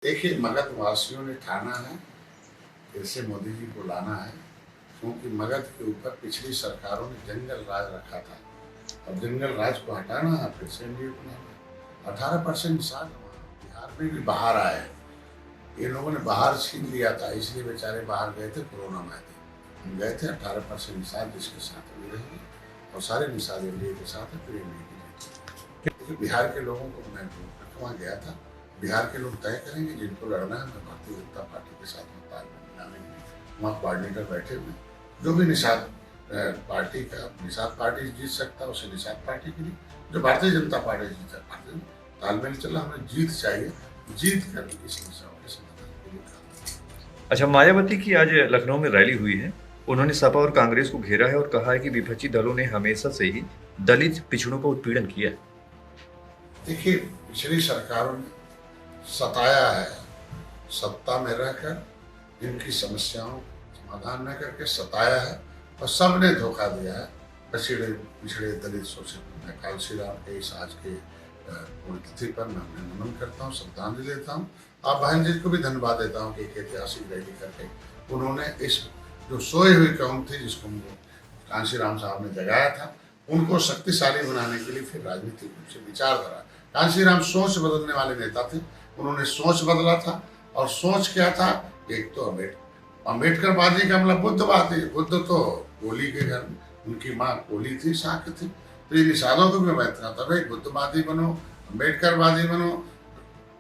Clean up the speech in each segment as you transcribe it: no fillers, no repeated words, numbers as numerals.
देखिए, मगध वासियों ने ठाना है फिर से मोदी जी को लाना है, क्योंकि मगध के ऊपर पिछली सरकारों ने जंगल राज रखा था। अब जंगल राज को हटाना है, फिर से एनडीए को लाना है। 18% निषाद बिहार में भी बाहर आए। ये लोगों ने बाहर छीन लिया था, इसलिए बेचारे बाहर गए थे, कोरोना में थे। हम गए थे 18% निषाद जिसके साथ अभी रहेंगे, और सारे निषाद एनडीए के साथ है, फिर एनडीए की जीत। बिहार के लोगों को मैं वहाँ गया था, बिहार के लोग तय करेंगे जिनको लड़ना है। मैं भारतीय जनता पार्टी के साथ में तालमेल मिलाने के लिए वहाँ कोऑर्डिनेटर बैठे हुए, जो भी निषाद पार्टी का निषाद पार्टी जीत सकता है उसे निषाद पार्टी के लिए, जो भारतीय जनता पार्टी जीत सकता है तालमेल चला। हमें जीत चाहिए, जीत कर इस समस्या के समाधान के लिए काम। अच्छा, मायावती की आज लखनऊ में रैली हुई है। उन्होंने सपा और कांग्रेस को घेरा है और कहा है कि विपक्षी दलों ने हमेशा से ही दलित पिछड़ों का उत्पीड़न किया है। देखिए, पिछली सरकारों ने सताया है, सत्ता में रहकर इनकी समस्याओं समाधान न करके सताया है, और सबने धोखा दिया है। पिछड़े दलित शोषित। मैं कालसी राम के इस आज के पुण्यतिथि पर मैं उन्हें नमन करता हूँ, श्रद्धांजलि देता हूँ। आप बहन जी को भी धन्यवाद देता हूँ कि एक ऐतिहासिक रैली करके उन्होंने इस जो सोई हुई कौम थी, जिसको कांशी राम साहब ने जगाया था, उनको शक्तिशाली बनाने के लिए फिर राजनीतिक रूप से विचारधारा। कांशी राम सोच बदलने वाले नेता थे, उन्होंने सोच बदला था। और सोच क्या था? एक तो अम्बेडकरवादी का मतलब बुद्धवादी। बुद्ध तो कोली के घर, उनकी माँ कोली थी, शाक्त थी। तो ये निषादों को भी मैं इतना था, भाई बुद्धवादी बनो, अम्बेडकरवादी बनो,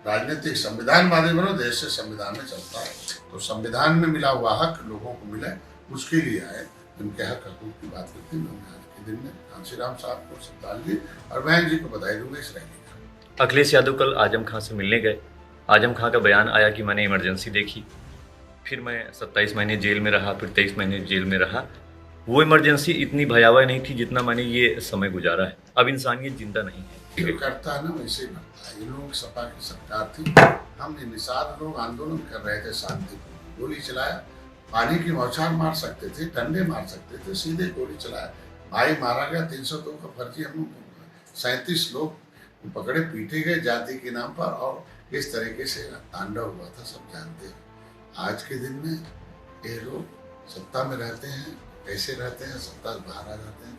राजनीतिक संविधानवादी बनो, देश से संविधान में चलता है। तो संविधान में मिला हुआ हक लोगों को मिले, उसके लिए आए। उनके हक हकूक की बात करते हैं। मैं आज के दिन में कांशी राम साहब को श्रद्धांजलि और बहन जी को बधाई दूंगा इस रैली का। अखिलेश यादव कल आजम खां से मिलने गए। आजम खां का बयान आया कि मैंने इमरजेंसी देखी, फिर मैं 27 महीने जेल में रहा, फिर 23 महीने जेल में रहा। वो इमरजेंसी इतनी भयावह नहीं थी जितना मैंने ये समय गुजारा है। अब इंसानियत जिंदा नहीं है। जो करता है ना वैसे ही बनता है। ये लोग सपा की सरकार थी, हम निषाद लोग आंदोलन कर रहे थे, शांतिपूर्ण गोली चलाया, पानी की बौछार मार सकते थे, डंडे मार सकते थे, सीधे गोली चलाया, भाई मारा गया। 302 का फर्जी हम 37 लोग पकड़े पीटे गए जाति के नाम पर, और इस तरीके से तांडव हुआ था, सब जानते हैं। आज के दिन में ये लोग सत्ता में रहते हैं, कैसे रहते हैं, सत्ता से बाहर आ जाते हैं,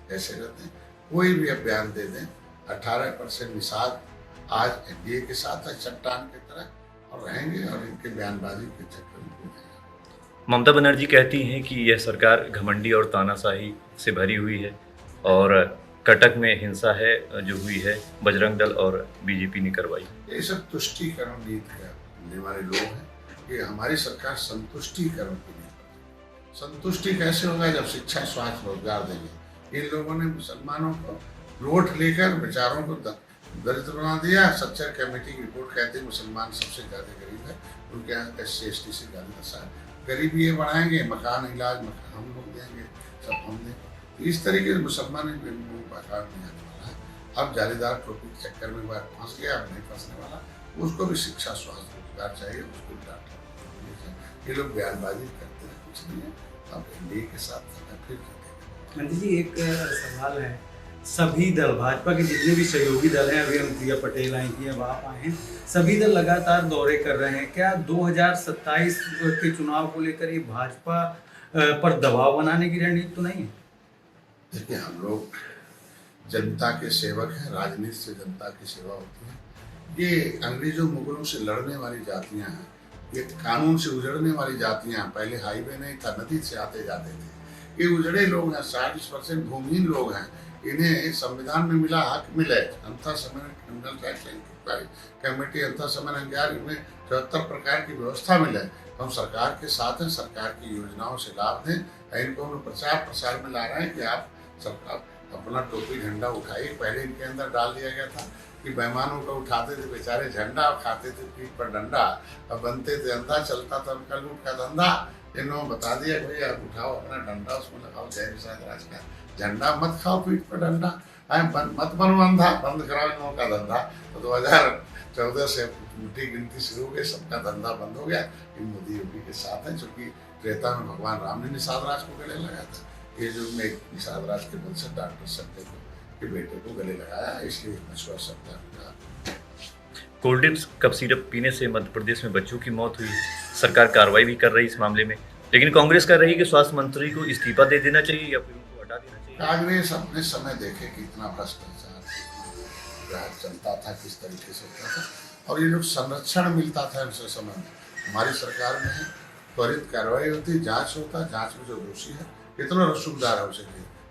कैसे रहते हैं। कोई भी अब बयान दे दें, 18% निषाद आज एनडीए के साथ है, चट्टान की तरह, और रहेंगे, और इनके बयानबाजी के चक्कर में रहेंगे। ममता बनर्जी कहती हैं कि यह सरकार घमंडी और तानाशाही से भरी हुई है, और कटक में हिंसा है जो हुई है बजरंग दल और बीजेपी ने करवाई। ये सब तुष्टीकरण नीति करने वाले लोग हैं। ये हमारी सरकार संतुष्टीकरण की नीति। संतुष्टि कैसे होगा? जब शिक्षा, स्वास्थ्य, रोजगार देंगे। इन लोगों ने मुसलमानों को लूट लेकर बेचारों को दरिद्र बना दिया। सच्चर कमेटी की रिपोर्ट कहती है मुसलमान सबसे ज्यादा गरीब है, उनके यहाँ SC ST से ज्यादा गरीबी ये बढ़ाएंगे, मकान इलाज हम लोग देंगे, सब हम देंगे। इस तरीके से मुसलमान बाजार नहीं आने वाला है। अब जालीदार टोपी के चक्कर में बार फंस गया, अब नहीं फंसने वाला। उसको भी शिक्षा, स्वास्थ्य, रोजगार चाहिए, उसको डॉक्टर। ये लोग बयानबाजी करते हैं, कुछ नहीं है। अब एनडीए के साथ फिर मंत्री जी, एक सवाल है। सभी दल, भाजपा के जितने भी सहयोगी दल हैं, अभी अनुप्रिया पटेल आई थी, अब आप आए हैं, सभी दल लगातार दौरे कर रहे हैं। क्या 2027 के चुनाव को लेकर ये भाजपा पर दबाव बनाने की रणनीति तो नहीं है? देखिए, हम लोग जनता के सेवक हैं, राजनीति से जनता की सेवा होती है। ये अंग्रेजों मुगलों से लड़ने वाली जातियां हैं, ये कानून से उजड़ने वाली जातियां हैं। पहले हाईवे नहीं था, नदी से आते जाते थे। ये उजड़े लोग हैं, 40% भूमिहीन लोग हैं। इन्हें संविधान में मिला हक मिले। अंतर समय क्रिमिनल ट्रायल कमेटी, अंतर समय 74 प्रकार की व्यवस्था मिले। तो हम सरकार के साथ हैं, सरकार की योजनाओं से लाभ दें। इनको हम प्रचार प्रसार में ला रहे हैं कि आप सरकार अपना टोपी झंडा उठाइए। पहले इनके अंदर डाल दिया गया था कि बेईमानों को उठाते थे बेचारे झंडा, और खाते थे पीठ पर डंडा, और बनते थे अंधा, चलता था उनका लूट का धंधा। इन्होंने बता दिया भैया आप उठाओ अपना डंडा, उसमें लगाओ जय निषाद राज का झंडा, मत खाओ पीठ पर डंडा, मत बनो अंधा, बंद कराओ इन लोगों का धंधा। तो 2014 से उल्टी गिनती शुरू हो गई, सबका धंधा बंद हो गया। इन मोदी योगी के साथ है, चूंकि त्रेता में भगवान राम ने निषाद राज को गले लगाया था। ये जो में निषाद राज के बल से डॉक्टर सत्य के बेटे को गले लगाया, इसलिए मशुआ सरकार का कोल्ड ड्रिंक्स कप सिरप पीने से मध्य प्रदेश में बच्चों की मौत हुई। सरकार कार्रवाई भी कर रही इस मामले में, लेकिन कांग्रेस कह रही है कि स्वास्थ्य मंत्री को इस्तीफा दे देना चाहिए या फिर उनको हटा देना चाहिए। कांग्रेस अपने समय देखे कि इतना भ्रष्टाचार चलता था, किस तरीके से होता था, और ये लोग संरक्षण मिलता था उस समय में। हमारी सरकार में है, त्वरित कार्रवाई होती, जांच होता, जांच में जो दोषी है, इतना रसूखदार है, उसे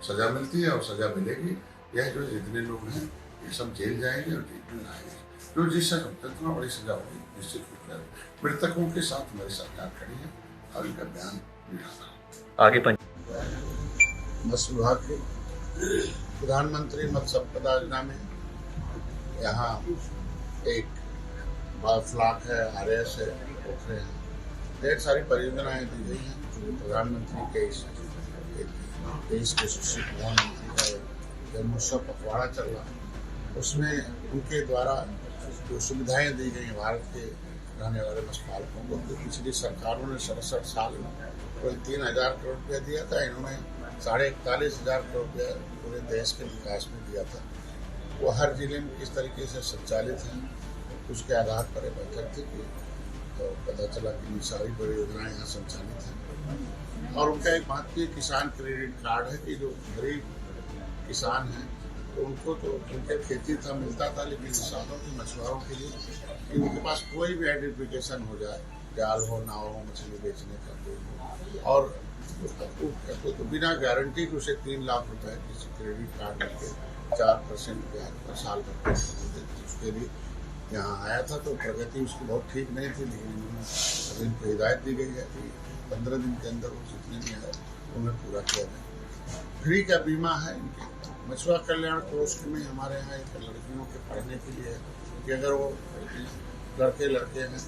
सजा मिलती है और सजा मिलेगी। यह जो जितने लोग हैं ये सब जेल जाएंगे और जेल में आएंगे, जो जिससे जितना बड़ी सजा होगी निश्चित रूप से। मृतकों के साथ हमारी सरकार खड़ी है और इनका बयान मिला। आगे मत्स्य विभाग के प्रधानमंत्री मत्स्य संपदा योजना में यहाँ एक बायोफ्लॉक है, RS है, पोखरे हैं, ढेर सारी परियोजनाएं दी गई हैं। प्रधानमंत्री के देश के शिक्षित प्रधानमंत्री का जन्मोत्सव पखवाड़ा चल रहा है, उसमें उनके द्वारा जो सुविधाएं दी गई भारत के रहने वाले मत्स्य पालकों को, तो पिछली सरकारों ने 67 साल में कोई 3,000 करोड़ रुपया दिया था, इन्होंने 41,500 करोड़ रुपया पूरे देश के विकास में दिया था। वो हर जिले में किस तरीके से संचालित हैं उसके आधार पर बैठक थी, तो पता चला कि सारी परियोजनाएं यहाँ संचालित हैं। और उनका एक महत्वपूर्ण किसान क्रेडिट कार्ड है कि जो गरीब किसान हैं तो उनको तो उनके खेती था मिलता था, लेकिन किसानों के मछुआरों के लिए कि उनके पास कोई भी आइडेंटिफिकेशन हो जाए, जाल हो, नाव हो, मछली बेचने का कोई हो, और तो बिना गारंटी के उसे 3 लाख रुपए किसी क्रेडिट कार्ड लेके 4% ब्याज पर साल भर उसके लिए यहाँ आया था। तो प्रगति उसकी बहुत ठीक नहीं थी, लेकिन अभी इनको हिदायत दी गई है कि 15 दिन के अंदर वो जितने भी है उन्हें पूरा किया जाए। फ्री का बीमा है इनके। मछुआ कल्याण कोष में हमारे यहाँ एक लड़कियों के पढ़ने के लिए है कि अगर वो लड़के हैं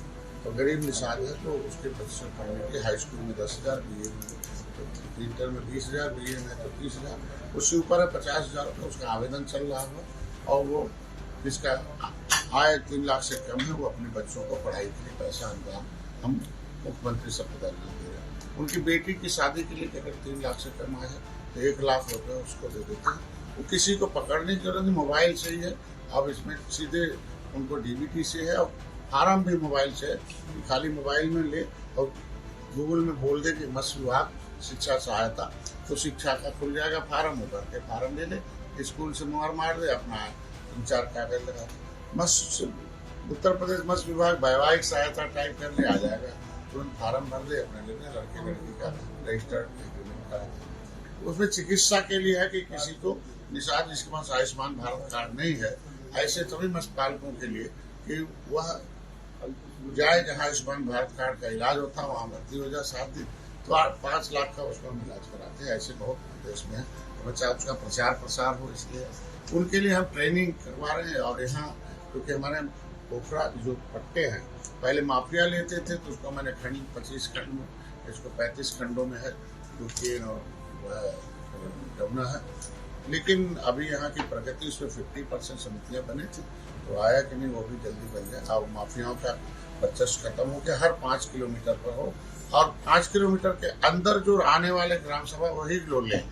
तो गरीब निषाद है तो उसके बच्चों पढ़ने के लिए हाई स्कूल में 10,000, BA में तो इंटर में 20,000, BA में तो 30,000, उससे ऊपर है 50,000 का उसका आवेदन चल रहा है। और वो जिसका आय 3 लाख से कम है वो अपने बच्चों को पढ़ाई के लिए पैसा अनुदान हम मुख्यमंत्री संपदा योजना दे रहे हैं। उनकी बेटी की शादी के लिए अगर 3 लाख से कम आया है तो 1 लाख रुपये उसको दे देते हैं। वो किसी को पकड़ने की जरूरत नहीं, मोबाइल से ही है। अब इसमें सीधे उनको DBT से है और फार्म भी मोबाइल से है, खाली मोबाइल में ले और गूगल में बोल दे कि मत्स्य विभाग शिक्षा सहायता, तो शिक्षा का खुल जाएगा फार्म, भर के फार्म ले ले, स्कूल से मुहर मार दे, अपना 3-4 कागज लगा। मत्स्य उत्तर प्रदेश मत्स्य विभाग वैवाहिक सहायता टाइप कर ले, आ जाएगा, तुरंत फार्म भर दे, अपने लेने लड़के लड़की का रजिस्टर्ड एग्रीमेंट करा दे। उसमें चिकित्सा के लिए है कि किसी को निषाद जिसके पास आयुष्मान भारत कार्ड नहीं है, ऐसे सभी मत्स्य पालकों के लिए कि वह जाए जहाँ आयुष्मान भारत कार्ड का इलाज होता है वहाँ भर्ती हो जाए 7 दिन, तो 5 लाख का उसका हम इलाज कराते हैं। ऐसे बहुत देश में है, हमें चाहे उसका प्रचार प्रसार हो, इसलिए उनके लिए हम ट्रेनिंग करवा रहे हैं। और यहाँ क्योंकि हमारे पोखरा जो पट्टे हैं पहले माफिया लेते थे, तो उसको मैंने 25 खंड में, इसको 35 खंडों में है, जो और जमुना है। लेकिन अभी यहाँ की प्रगति उसमें 50% समितियाँ बनी थी, तो आया कि नहीं वो भी जल्दी बन जाए। अब माफियाओं का वर्चस्व खत्म हो के हर 5 किलोमीटर पर हो, और 5 किलोमीटर के अंदर जो आने वाले ग्राम सभा वही लोग लें।